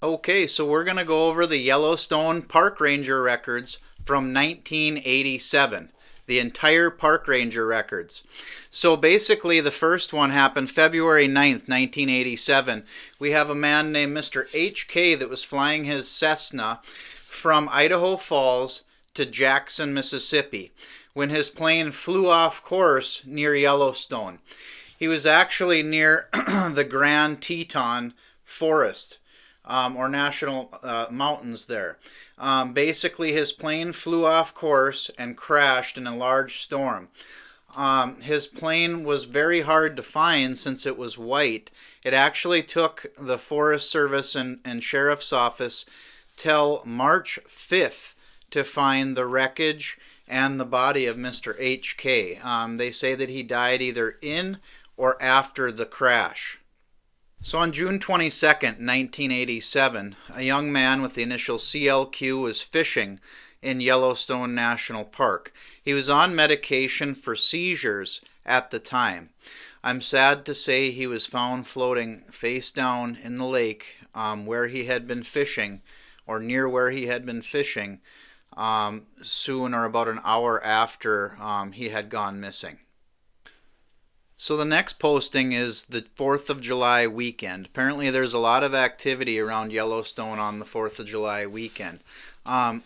Okay, so we're going to go over the Yellowstone Park Ranger records from 1987. The entire park ranger records. So basically the first one happened February 9th, 1987. We have a man named Mr. H.K. that was flying his Cessna from Idaho Falls to Jackson, Mississippi, when his plane flew off course near Yellowstone. He was actually near the Grand Teton Forest, or national mountains there. Basically, his plane flew off course and crashed in a large storm. His plane was very hard to find since it was white. It actually took the Forest Service and Sheriff's Office till March 5th to find the wreckage and the body of Mr. H.K. They say that he died either in or after the crash. So on June 22nd, 1987, a young man with the initial CLQ was fishing in Yellowstone National Park. He was on medication for seizures at the time. I'm sad to say he was found floating face down in the lake where he had been fishing, or near where he had been fishing, soon or about an hour after he had gone missing. So the next posting is the 4th of July weekend. Apparently there's a lot of activity around Yellowstone on the 4th of July weekend.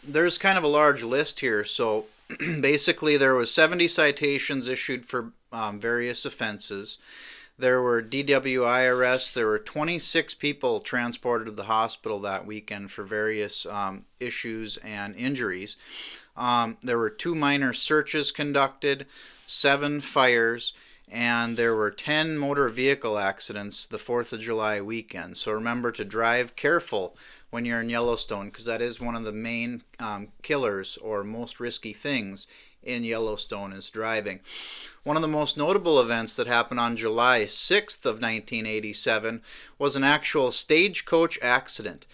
There's kind of a large list here. So basically there was 70 citations issued for various offenses. There were DWI arrests. There were 26 people transported to the hospital that weekend for various issues and injuries. There were 2 minor searches conducted, 7 fires, and there were 10 motor vehicle accidents the 4th of July weekend. So remember to drive careful when you're in Yellowstone, because that is one of the main killers or most risky things in Yellowstone is driving. One of the most notable events that happened on July 6th of 1987 was an actual stagecoach accident.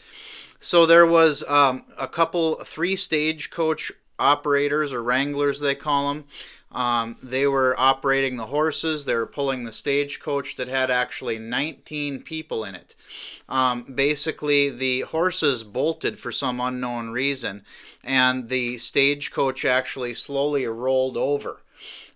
So there was 3 stagecoach operators, or wranglers they call them. They were operating the horses. They were pulling the stagecoach that had actually 19 people in it. Basically, the horses bolted for some unknown reason, and the stagecoach actually slowly rolled over.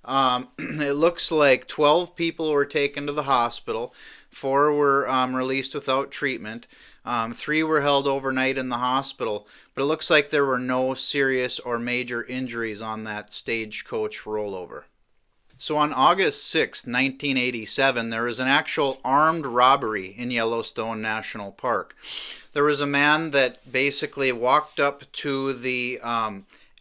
It looks like 12 people were taken to the hospital. 4 were released without treatment. 3 were held overnight in the hospital, but it looks like there were no serious or major injuries on that stagecoach rollover. So on August 6, 1987, there was an actual armed robbery in Yellowstone National Park. There was a man that basically walked up to the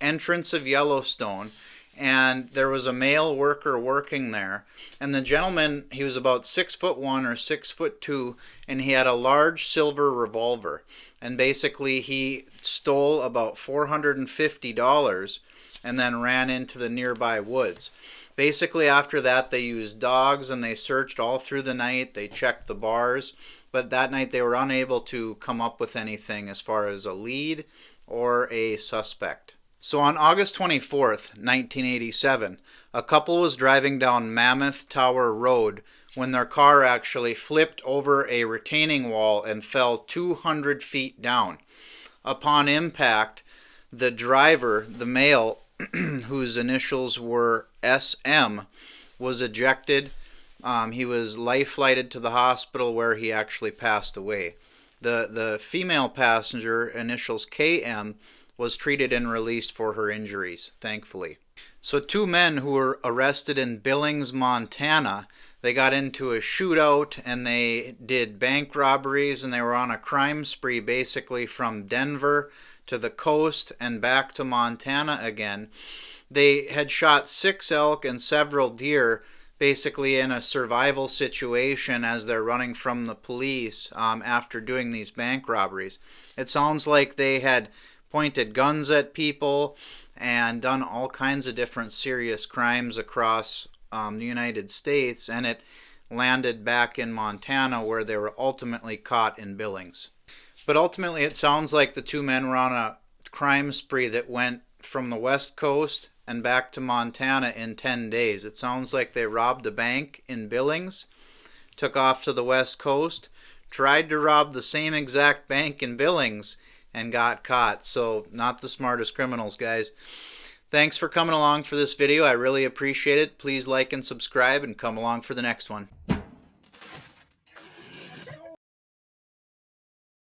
entrance of Yellowstone, and there was a male worker working there. And the gentleman, he was about 6'1" or 6'2", and he had a large silver revolver. And basically he stole about $450 and then ran into the nearby woods. Basically after that they used dogs and they searched all through the night. They checked the bars, but that night they were unable to come up with anything as far as a lead or a suspect. So on August 24th, 1987, a couple was driving down Mammoth Tower Road when their car actually flipped over a retaining wall and fell 200 feet down. Upon impact, the driver, the male, whose initials were SM, was ejected. He was life-flighted to the hospital where he actually passed away. The female passenger, initials KM, was treated and released for her injuries, thankfully. So 2 men who were arrested in Billings, Montana, they got into a shootout and they did bank robberies, and they were on a crime spree basically from Denver to the coast and back to Montana again. They had shot 6 elk and several deer basically in a survival situation as they're running from the police after doing these bank robberies. It sounds like they had pointed guns at people and done all kinds of different serious crimes across the United States, and it landed back in Montana where they were ultimately caught in Billings. But ultimately it sounds like the 2 men were on a crime spree that went from the West Coast and back to Montana in 10 days. It sounds like they robbed a bank in Billings, took off to the West Coast, tried to rob the same exact bank in Billings and got caught. So not the smartest criminals, guys. Thanks for coming along for this video. I really appreciate it. Please like and subscribe and come along for the next one.